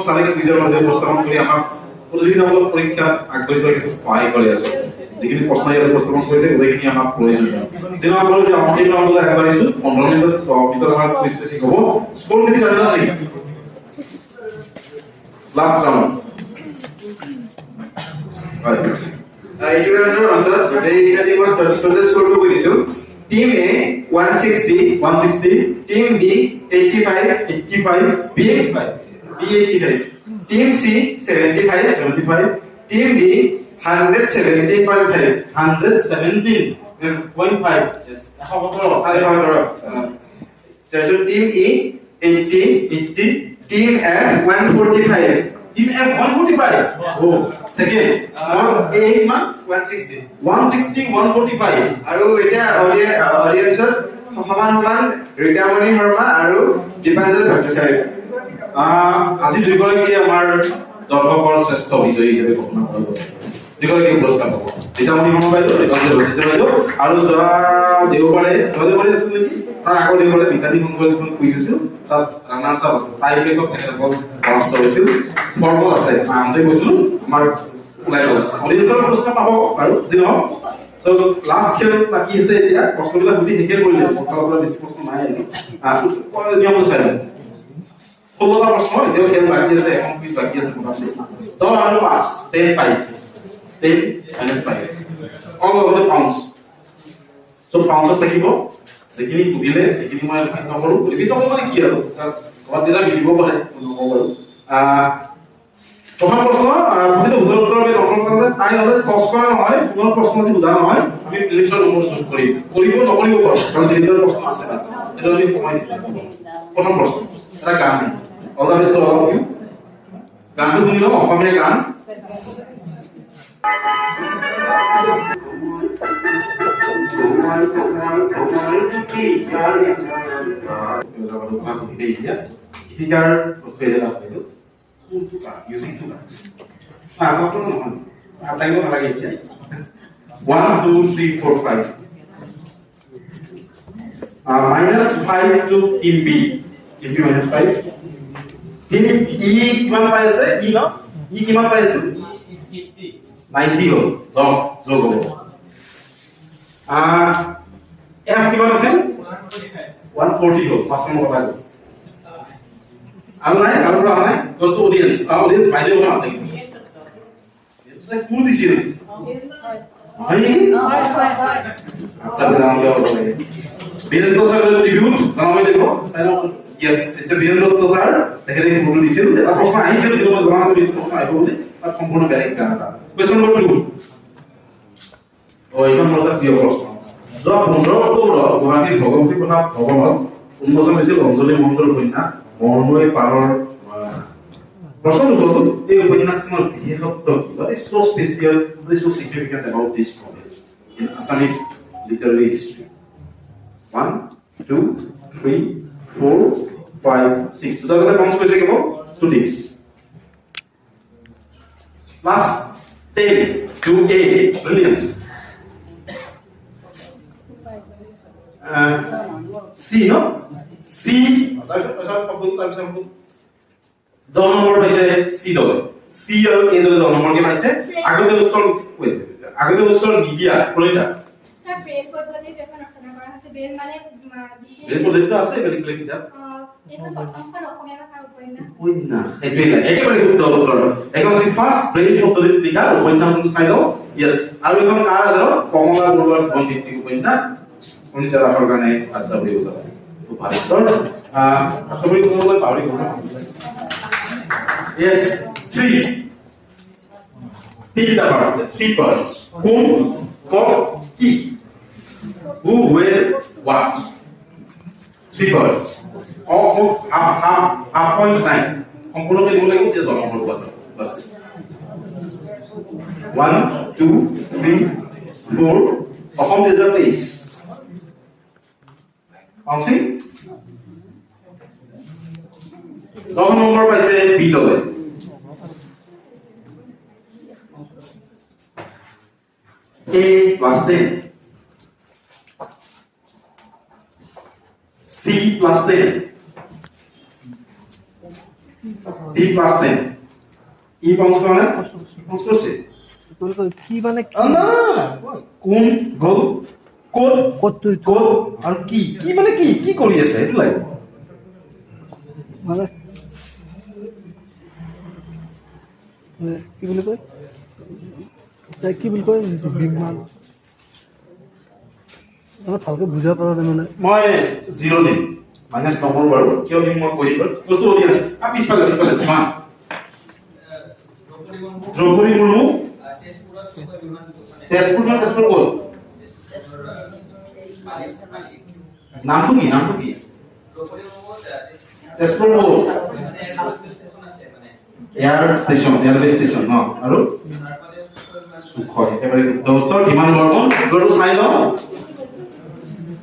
সালে কুইজৰ মাজে উপস্থাপন কৰি আমাক প্ৰতিযোগিতামূলক পৰীক্ষা আগবাঢ়ি যোৱাৰ ক্ষেত্ৰত সহায় কৰি আছে যিখিনি প্ৰশ্ন ইয়াত উপস্থাপন কৰিছে গোটেইখিনি আমাক প্ৰয়োজনীয় যেনে আমাৰ যে অংশী ৰাউণ্ডলৈ আগবাঢ়িছো 15 মিনিটৰ ভিতৰত আমাৰ কুইজটো ঠিক হ'ব স্কোৰ কেনে জানা নাই লাষ্ট ৰাউণ্ড এইটো ৰাউণ্ডৰ অন্তত গোটেইকেইটা টিমৰ টোটেল স্কোৰটো কৈ দিছো team A 160 team B 85 B 85 team C 75 team D 117.5 yes তাৰপিছত team E 80 team F 145 Team F 145 oh second A man 160 145 আৰু এতিয়া অডিয়েন্সত সমান ৰীতামণি শৰ্মা আৰু দীপাঞ্জল ভট্টাচাৰ্য আজি দুগৰাকী আমাৰ দৰ্শকৰ শ্ৰেষ্ঠ বিজয়ী হিচাপে ঘোষণা কৰা হ'ব দুগৰাকী পুৰস্কাৰ পাব ৰীতামণি শৰ্মা বাইদেউ দীপাঞ্জল ভট্টাচাৰ্য বাইদেউ আৰু দেওবাৰে আছিল নেকি তাৰ আগৰ দেওবাৰে বিজ্ঞানী সংঘৰ যিখন কুইজ হৈছিল তাত ৰানাৰ্ছ আপ আছিল টাই ব্ৰেকত তেখেতসকল পৰাস্ত হৈছিল ফৰ্মল আছে আমি কৈছিলো আমাৰ ওলাই গ'ল অডিয়েন্সৰ পুৰস্কাৰ পাব আৰু যি নহওক সো লাষ্ট খেল বাকি আছে এতিয়া প্ৰশ্নবিলাক গুটি শেষে কৰিলে পঢ়াৰ পৰা বেছি প্ৰশ্ন নাই নিয়ম চাই 16টা প্ৰশ্ন এতিয়াও খেল বাকি আছে এখন কুইজ বাকি আছে মোটামুটি 10 আৰু 5 10 5 10 - 5 all of the pounds so pounds থাকিব যেখিনি বুজিলে এখিনি মই ৰিপিট নকৰো মানে কি আৰু জাস্ট ক'ত দিলা মিলিব পাৰে নকৰো প্ৰথম প্ৰশ্ন যদি উত্তৰ বাবে নম্বৰ আছে তাই হলে কষ্ট কৰা নহয় পুনৰ প্ৰশ্ন যদি বুজা নহয় আমি প্লেলিষ্টৰ নম্বৰ চুজ কৰিব নকৰিব পাৰো কাৰণ তিনিটা প্ৰশ্ন আছে না এটা আমি সময় প্ৰথম প্ৰশ্ন এটা গান all the best all of you গানটো শুনিলো অসমীয়া গান using two cards. Not no. Hata hiyo nalagi hivi. 1 2 3 4 5. -5 to team B. Team B -5. Team E কিমান পাইছে? E ন? E কিমান পাইছে? 90 হল। যোগ হ'ব। F কিমান আছে? 140 হল। 5 নম্বৰ কথা গ'ল। আৰু নাই goes to audience audience বাইরে ওরা লাগিছে এটা কোন দিছিল হয় আচ্ছা নাম লিয়া হলো বীরেন্দ্র স্যারের ট্রিবিউট নাম দেখো ইয়েস ইটস বীরেন্দ্র স্যার দেখে কোন দিছিল এটা প্রশ্ন আইছিল কিন্তু জানা আছে বীরেন্দ্র প্রশ্ন আইব বলে আর সম্পূর্ণ ব্যালেন্স গান আছে কোশ্চেন নম্বর 2 ও এখন মতে প্রিয় প্ৰশ্ন যোৱা 15 অক্টোবৰ গুৱাহাটীৰ ভগৱতী প্ৰসাদ ভৱনত উন্মোচন হৈছিল অঞ্জলি মণ্ডল কন্যা মৰমৈ পাৰৰ প্ৰশ্ন হ'ল এই উপন্যাসখনৰ বিশেষত্ব what is so special what is so significant about this novel in Assamese literary history 1 2 3 4 5 6 দুটাতে count কৰিছে কেৱল 2 tips last 10 to A brilliant C no C দহ নম্বৰ পাইছে C দলে C আৰু A দলে 10 নম্বৰ কে পাইছে আগতে উত্তৰ নিদিয়া প্ৰণিতা স্যাৰ ব্ৰেল পদ্ধতি যখন ৰচনা কৰা হয়েছে ব্ৰেল মানে ব্ৰেল পদ্ধতি আছে বেলেগ বেলেগ কিতাপ এখন প্ৰথমখন অসমীয়া ভাষাৰ উপন্যাস সেইটোৱে লাগে একেবাৰে শুদ্ধ উত্তৰ এখন আছে ফাৰ্ষ্ট ব্ৰেল পদ্ধতিত লিখা উপন্যাসটো চাই লও ইয়েস আৰু এখন কাৰ আধাৰত কমলা বৰুৱাৰ জীৱন ভিত্তিক উপন্যাস প্ৰণিতা ৰাখৰ কাৰণে আচ্ছা বুলি বুজা খুব ভাল উত্তৰ আচ্ছা বুলি কোনোবাই পাহৰি গ'ল yes 3 তিনটা পার্ট আছে 3 পার্টস whom what কি who where what 3 parts of half point time সম্পূর্ণকে বলে কি যে জন্ম হল বাস 1 2 3 4 অসম 2023 পাউছি 10 নম্বৰ পাইছে বি দলে A plus 10 C plus 10 D D plus 10 E pounce মানে পাউন্স করছে কি মানে না কোন গল কোড ক'ত কোড আর কি কি মানে কি কি কৰি আছে এটো লাগে মানে কি বুলি কয় কি বুলি কয় বিমান ভালকে বুজা পৰা নাই মানে মই 0 দিম মাইনাস নম্বৰ বাৰু কিয় দিম মই কৰি গল বস্তু ওলি আছে আ পিছফালে মা দ্ৰৌপদী মুৰ্মু তেজপুৰ ক'ত নামটো কি তেজপুৰ ক'ত এয়াৰৱে ষ্টেচন ন আৰু সুখয় এবাৰে উত্তৰ বিমান বৰ্মন গৰু চাই লও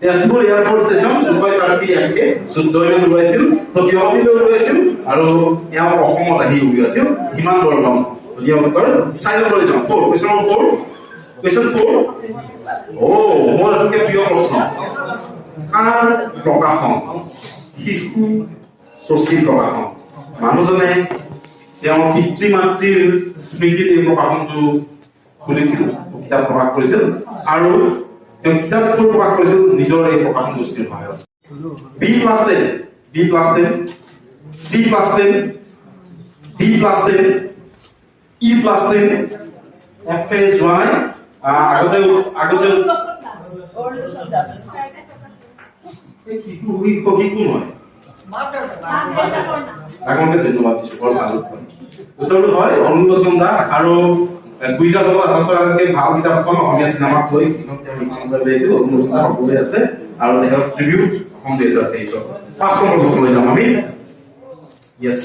তেজপুৰ এয়াৰপোৰ্ট ষ্টেচন সুখয় কাৰ্তি আকে 14 মান ওলাইছিল প্ৰতিহতি ওলাইছিল আৰু এয়া অসমত আহি ওলাইছিল বিমান বৰ্মন দিয়া উত্তৰ চাই লও লৈ যাও 4 question 4 ও মোৰ আটাইতকৈ প্ৰিয় প্ৰশ্ন কাৰ প্ৰকাশন শিশু শশী প্ৰকাশন মানুহজনে তেওঁ পিতৃ মাতৃৰ স্মৃতিত এই প্ৰকাশনটো খুলিছিল কিতাপ প্ৰকাশ কৰিছিল আৰু তেওঁ কিতাপবোৰ প্ৰকাশ কৰিছিল নিজৰ এই প্ৰকাশন গোষ্ঠীৰ সহায়ত B plus 10 C plus 10 D plus 10 E plus 10 F এ জোৱাই আগতে এই কি নহয় আগতে ধন্যবাদ দিছো বৰ ভাল উত্তৰটো হয় অনুলোচন দাস আৰু গুইজাত আটাইতকৈ ভাল কিতাপখন অসমীয়া চিনেমাত লৈ লৈছিল অনুলোচন দাস সকলোৱে আছে আৰু তেখেতৰ ট্ৰিবিউট অসম 2023 পাঁচ নম্বৰ প্ৰশ্নলৈ যাম আমি ইয়েছ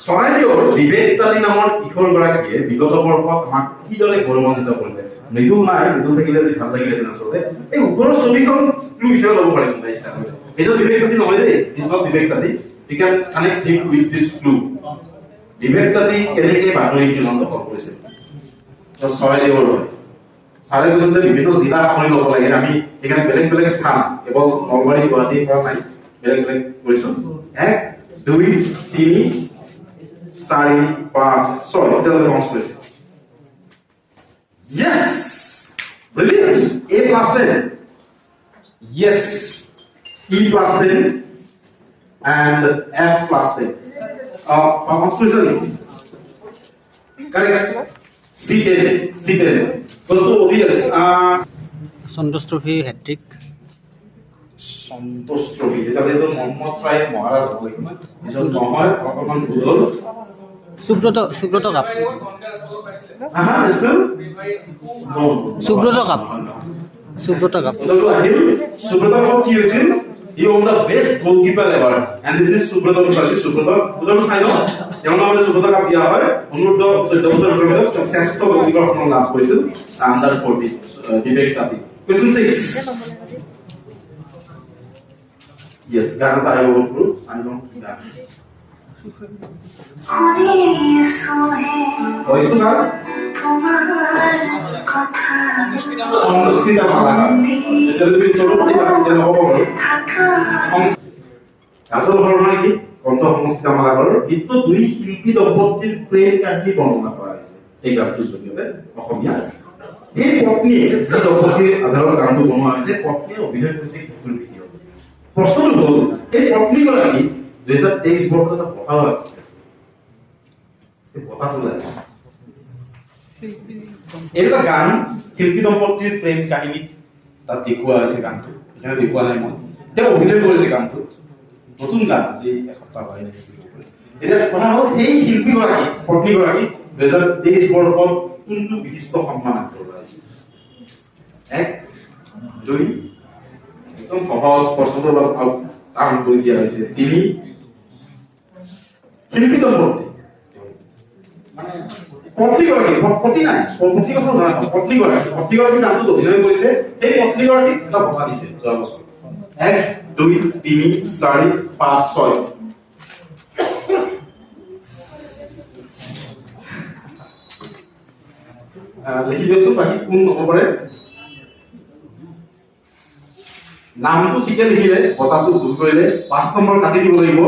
চৰাইদেউৰ বিবেকতাদী নামৰ কিশোৰগৰাকীয়ে বিগত বৰ্ষত আমাক কিদৰে গৌৰৱান্বিত কৰিলে মৃদু নাই মৃদু থাকিলে যে ভাল লাগিলে আচলতে এই ওপৰৰ ছবিখন তুমি বিচাৰি ল'ব পাৰিম ইচ্ছা কৰিলে এইটো বিবেকতাদী নহয় দেই ইজ নট বিবেকতাদী you can connect him with this clue বিবেকতাদী কেনেকৈ বাতৰি কিমান দখল কৰিছে তো চৰাইদেউৰ হয় চাৰে কৈছে বিভিন্ন জিলা আপুনি ল'ব লাগে আমি এখানে বেলেগ স্থান কেৱল নলবাৰী গুৱাহাটী পৰা নাই বেলেগ কৰিছোঁ 1 2 3 4 5 6 এটা লঞ্চ কৰিছে yes brilliant a plus 10 yes e plus 10 and f plus 10 correct c10 also obvious Santosh trophy hat-trick Santosh trophy এটা যে মোহাম্মদ সাহেব মহাৰাজ হ'ব লাগিব এজন নহয় অকমান ভুল সুব্ৰত কাপ আহা national Subrata cup Subrata cup কি হৈছিল he won the best goalkeeper ever and this is Subrata Subrata সাইনো যেমন আমাদের সুব্রত কাপ দিয়া হয় অনুরোধ 14 বছর পর্যন্ত শ্রেষ্ঠ গোলকিপার খন লাভ করেছিল আন্ডার 40 বিবেকতাদী question 6 yes গানটা আই ওভার গ্রুপ সাইনো ভয়েস গান সংস্কৃত মালা এটা তুমি ছোট যেন হ'ব পাৰো আসল ধৰণৰ কি কণ্ঠ সংস্কৃত মালা ঘৰৰ কিন্তু দুই শিল্পী দম্পতীৰ প্ৰেম কাহিনী বৰ্ণনা কৰা হৈছে এই গানটোৰ জৰিয়তে অসমীয়া এই পত্নীয়ে যে দম্পতীৰ আধাৰত গানটো বনোৱা হৈছে পত্নীয়ে অভিনয় কৰিছে গীতটোৰ ভিডিঅ' প্ৰশ্নটো হ'ল এই পত্নীগৰাকী 2023 বৰ্ষত এটা কথা আছে এই কথাটো লাগে এটা গান শিল্পী দম্পতীৰ প্ৰেম কাহিনী তাত দেখুওৱা হৈছে গানটো এখানে দেখুওৱা নাই মই তেওঁ অভিনয় কৰিছে গানটো নতুন গান আজি এসপ্তাহ হয় নেকি এতিয়া কথা হ'ল এই শিল্পীগৰাকী পত্নীগৰাকী 2023 বৰ্ষত কোনটো বিশিষ্ট সন্মান আগবঢ়োৱা হৈছে 1 2 একদম সহজ প্ৰশ্নটো অলপ টান কৰি দিয়া হৈছে 3 শিল্পী দম্পতী মানে পত্নীগৰাকী পত্নী নাই পত্নী কথা নহয় পত্নীগৰাকী গানটো অভিনয় কৰিছে এই পত্নীগৰাকীক এটা বঁটা দিছে যোৱা বছৰ 1 2 3 4 5 6 লিখি দিয়কচোন বাকী কোন হ'ব পাৰে নামটো ঠিকে লিখিলে বঁটাটো ভুল কৰিলে 5 নম্বৰ কাটি দিব লাগিব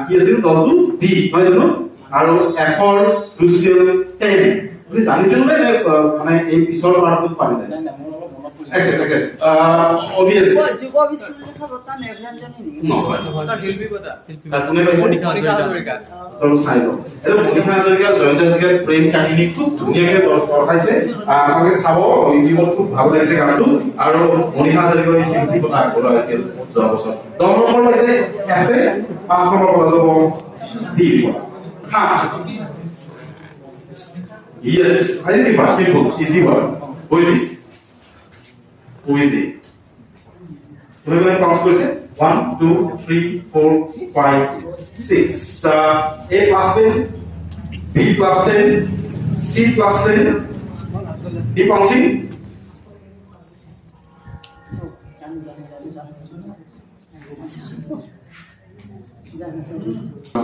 কি আছিল দলটো ডি নহয় জানো আৰু F-ৰ ক্ৰুচিয়েল 10 আপুনি জানিছিল নে মানে এই পিছৰ পাৰ্টত পাৰি যায় অডিয়েন্স যুৱ বিশ্ববিদ্যালয় বৰ্তমান মেঘৰঞ্জনী নেকি? নহয় স্যাৰ শিল্পী বঁটা কোনে পাইছে মনিকা হাজৰিকা তোৰ চাই লওঁ এই মনিকা হাজৰিকা জয়ন্ত হাজৰিকাৰ প্ৰেম কাহিনী খুব ধুনীয়াকৈ পঢ়াইছে আপোনালোকে চাব ইউটিউবত খুব ভাল লাগিছে গানটো আৰু মনিকা হাজৰিকাৰ এই শিল্পী কথা আগবঢ়োৱা হৈছিল যোৱা বছৰ 10 নম্বৰ পাইছে এফে 5 নম্বৰ পৰা যাব ডি হা yes identify simple easy one poesy poesy তুমি কাউন্ট কৰিছে 1 2 3 4 5 6 A plus 10 B plus 10 C plus 10 D counting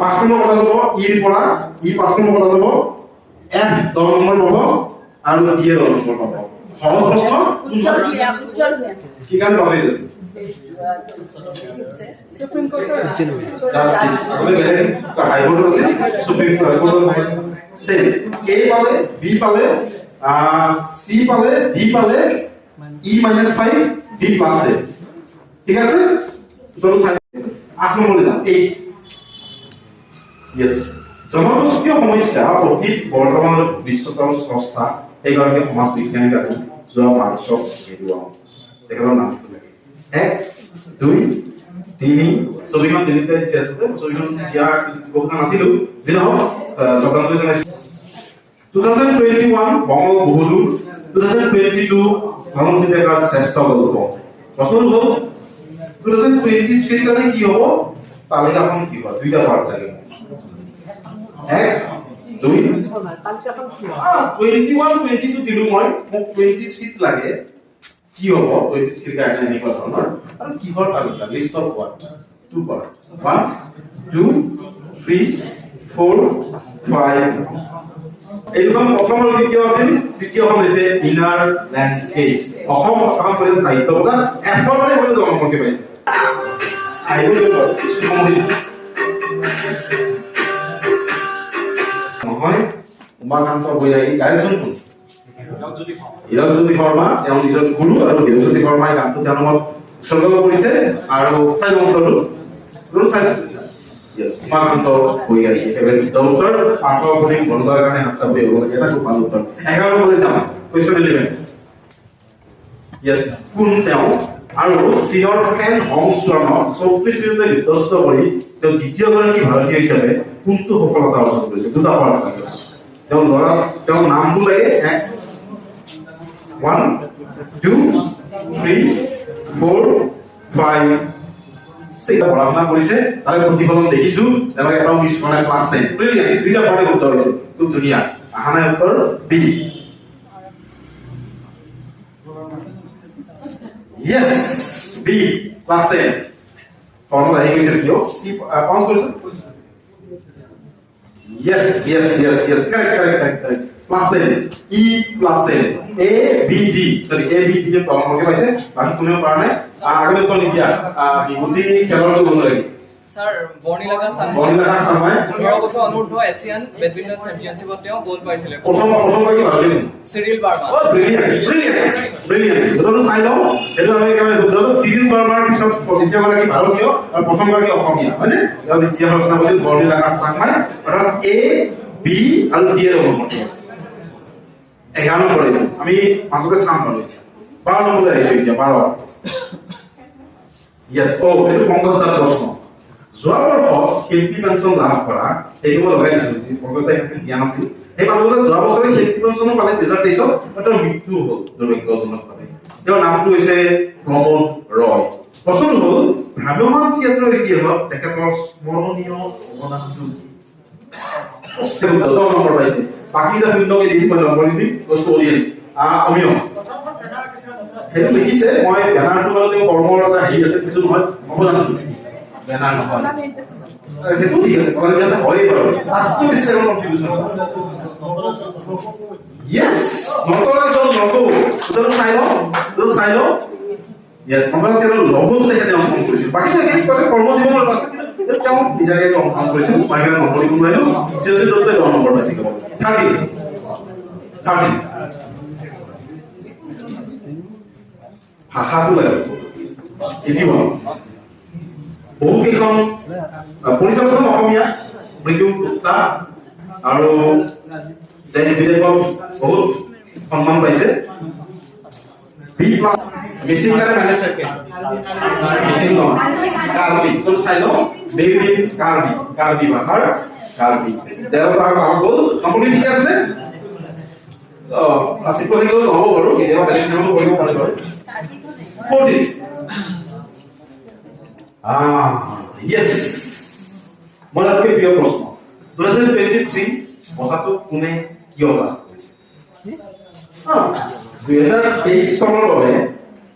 পাঁচ নম্বৰ পৰা যাব ই পৰা ই পাঁচ নম্বৰ পৰা যাব F 10 নম্বৰ পাব আৰু D 10 নম্বৰ পাব সহজ প্ৰশ্ন উজ্জ্বল ভূঞা কি গান পাবই আছে সুপ্ৰিম কোৰ্টৰ জাস্টিস মানে বেলেগ হাইকোৰ্ট আছে সুপ্ৰিম কোৰ্টৰ A পালে B পালে C পালে D পালে E - 5 D + 10 ঠিক আছে চলো 8 নম্বরে যান 8 ইয়েস জনগোষ্ঠীয় সমস্যা অতি বৰ্তমানৰ ভৱিষ্যতৰ স্ৰষ্টা এইগৰাকী সমাজ বিজ্ঞানী কাকো যোৱা মাৰ্চত হেৰুৱাও তেখেতৰ নামটো লাগে 1 2 3 ছবিখন দিল্লীতে দিছে আছিলে ছবিখন দিয়া বহুখন আছিল যি নহওক শ্ৰদ্ধাঞ্জলি জনাইছো 2021 বঙ্গ বহুদূৰ 2022 ধনজিৎ ডেকাৰ শ্ৰেষ্ঠ গল্প প্ৰশ্ন হ'ল 2023 কাৰণে কি হ'ব তালিকাখন কি হ'ব দুইটা পাৰ্ট লাগে 1 2 তালিকাখন কি 21 22 দিলো মই মোক 23 লাগে কি হ'ব 23 কাৰণে এনেকুৱা ধৰণৰ আৰু কিহৰ তালিকা list of what two part 1 2 3 4 5 এইখন প্ৰথম আৰু দ্বিতীয় আছিল তৃতীয়খন হৈছে ইনাৰ ল্যান্ডস্কেপ অসম অসম পৰ্যন্ত সাহিত্য বঁটা এফৰ পৰা বলে জনমকে পাইছে আহিব নহয় উমাকান্ত বৈৰাগী গায়কজন কোন হীৰকজ্যোতি শৰ্মা তেওঁ নিজৰ গুৰু আৰু হীৰকজ্যোতি শৰ্মাই গানটো তেওঁৰ নামত উৎসৰ্গ কৰিছে আৰু চাই মন্তৰটো Yes, উমাকান্ত বৈৰাগী একেবাৰে উত্তৰ পাঠকখিনি বনোৱাৰ কাৰণে হাত চাপৰি হ'ব লাগে এটা খুব ভাল উত্তৰ 11 নম্বৰলৈ যাম কুৱেশ্যন 11 Yes, কোন তেওঁ আৰু চীনৰ ফেন হং চুৱানক 34 মিনিটে বিধ্বস্ত কৰি তেওঁ দ্বিতীয়গৰাকী ভাৰতীয় হিচাপে কোনটো সফলতা অৰ্জন কৰিছে দুটা পাৰ্ট লাগে তেওঁৰ নামটো লাগে 1 2 3 4 5 পড়াশোনা কৰিছে তাৰে প্ৰতিফলন দেখিছো তেওঁলোকে এটাও মিছ কৰা নাই ক্লাছ 10 ব্ৰিলিয়ান্ট দুইটা পাৰ্টে উত্তৰ হৈছে খুব ধুনীয়া আহা নাই উত্তৰ B Yes, B class 10 formula আহি গৈছে কিয় সি কাউন্ট কৰিছে Yes, correct. Plus 10, E plus 10, A, B, D. Sorry, A, B, D के तौर पर कैसे? बाकी तुम्हें पढ़ना है। आगे तो नहीं किया। विभूति खेलों को बोल रही। স্যার বৰ্ণিলাকা শৰ্মাই 15 বছৰ অনুৰ্ধ এছিয়ান বেডমিণ্টন চেম্পিয়নশ্বিপত তেওঁ গ'ল্ড পাইছিলে প্ৰথম কি ভাৰতীয় সিৰিল বাৰ্মা ব্ৰিলিয়ান্ট সেইটো চাই লওঁ সেইটো আমি একেবাৰে শুদ্ধ চিৰিল বাৰ্মাৰ পিছত দ্বিতীয়গৰাকী ভাৰতীয় আৰু প্ৰথমগৰাকী অসমীয়া হয়নে তেওঁ দ্বিতীয় ৰচনা কৰিছিল বৰ্ণিলাকা শৰ্মাই অৰ্থাৎ A, B আৰু D এৰ অনুমতি আছে 11 নম্বৰ আমি মাজতে চাম বাৰু 12 নম্বৰ আহিছে এতিয়া 12 Yes, এইটো পংকজ দাৰ প্ৰশ্ন যোৱা বছৰ শিল্পী পেঞ্চন লাভ কৰা এইটো মই লগাই দিছিলো পংকজদাই জ্ঞান আছিল এই মানুহজনে যোৱা বছৰে শিল্পী পেঞ্চনো পালে 2023ত তেওঁৰ মৃত্যু হ'ল দুৰ্ভাগ্যজনকভাৱে তেওঁৰ নামটো হৈছে প্ৰমোদ ৰয় প্ৰশ্ন হ'ল ভ্ৰাম্যমাণ থিয়েটাৰৰ ইতিহাসত তেখেতৰ স্মৰণীয় অৱদানটো কি 10 নম্বৰ পাইছে বাকিটা শূন্যকে দি মই নম্বৰ দিম বস্তু অডিয়েন্স অমিয় সেইটো লিখিছে মই বেনাৰটো আৰু তেওঁ কৰ্মৰ এটা হেৰি আছে সেইটো নহয় অৱদান বেনাৰ নহয় সেইটো ঠিক আছে কাৰণ এটা হয় বাৰু তাতকৈ বেছি এখন কন্ট্ৰিবিউশন ইয়েস নতৰাজ লগো তোৰ চাই লও ইয়েস নতৰাজ লগোটো তেখেতে অংশগ্ৰহণ কৰিছিল বাকী কৰ্মজীৱনৰ আছে তেওঁ নিজাকে কনফাৰ্ম কৰিছিল মই কেনে নম্বৰ দিব নোৱাৰিলো চিৰজিৎ দত্তই 10 নম্বৰ পাইছিল 30 ভাষাটো লাগে ইজি হ'ল বহু কেইখন পৰিচালকখন অসমীয়া মৃত্যু গুপ্তা আৰু দেশ বিদেশত বহুত সন্মান পাইছে মিচিং কাৰণে মেনেজ থাকে মিচিং নহয় কাৰ্বি তোৰ চাই লওঁ বেবি কাৰ্বি ভাষাৰ কাৰ্বি তেওঁ গ'ল আপুনি ঠিক আছে নে ক্লাছিক পঢ়ি গ'ল নহ'ব বাৰু কেতিয়াবা বেলেগ নামতো পঢ়িব পাৰে বাৰু 40 yes মই আপোনাক প্ৰিয় প্ৰশ্ন 2023 বছৰটো কোনে কিয় লাভ কৰিছে 2023 চনৰ বাবে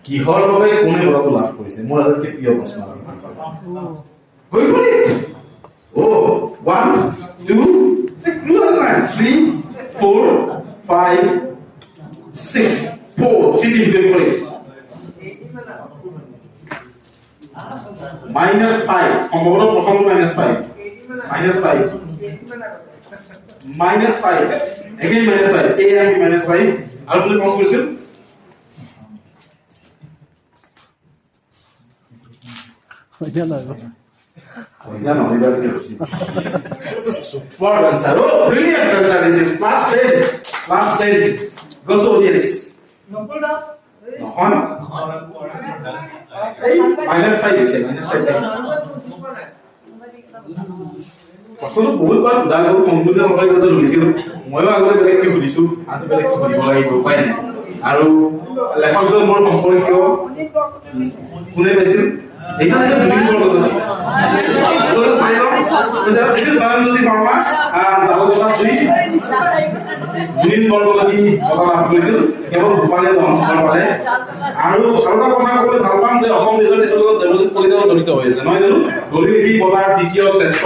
কিহৰ বাবে কোনে বছৰটো লাভ কৰিছে মোৰ আটাইতকৈ প্ৰিয় প্ৰশ্ন আছে হৈ গ'ল oh 1 2 3 4 5 6 4 3 ডিভিড কৰি minus 5 সম্ভৱতঃ প্ৰথমটো minus 5 again minus 5 a and minus 5 আৰু তুমি কনছ কৰিছিল Yeah, no, it's a super answer. Oh, brilliant answer. This is plus 10. Goes to audience. No, minus 5 you say, minus 5. Personal বহুত বাৰ উদাল গ'ল সম্পূৰ্ণ নকৰি কথা লিখিছিল ময়ো আগতে বেলেগকে সুধিছোঁ আজি বেলেগকে সুধিব লাগিব উপায় নাই আৰু লেখকজন মোৰ সম্পৰ্কীয় কোনে পাইছিল এইজন এজন দুদিন বৰগতা চাই লওঁ this is Balanjoti Barma জাবলতা দুদিন বৰগতি কথা লাভ কৰিছিল কেৱল ভূপালে নম্বৰ পালে আৰু এটা কথা ক'বলৈ ভাল পাম যে অসম ৰিজাৰ্ভ টেষ্টৰ লগত দেৱজিৎ কলিতাও জড়িত হৈ আছে নহয় জানো গলিত বলাৰ দ্বিতীয় শ্ৰেষ্ঠ